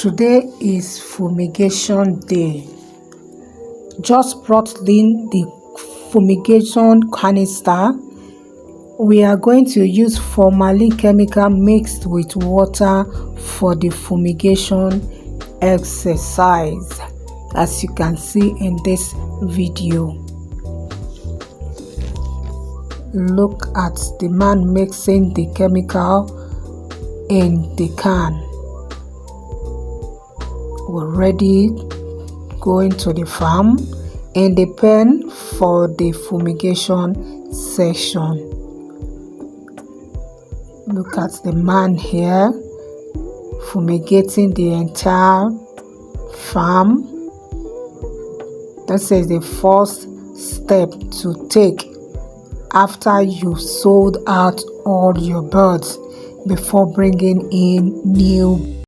Today is fumigation day. Just brought in the fumigation canister. We are going to use formalin chemical mixed with water for the fumigation exercise, as you can see in this video. Look at the man mixing the chemical in the can. We're ready going to the farm in the pen for the fumigation session. Look at the man here fumigating the entire farm. This is the first step to take after you've sold out all your birds before bringing in new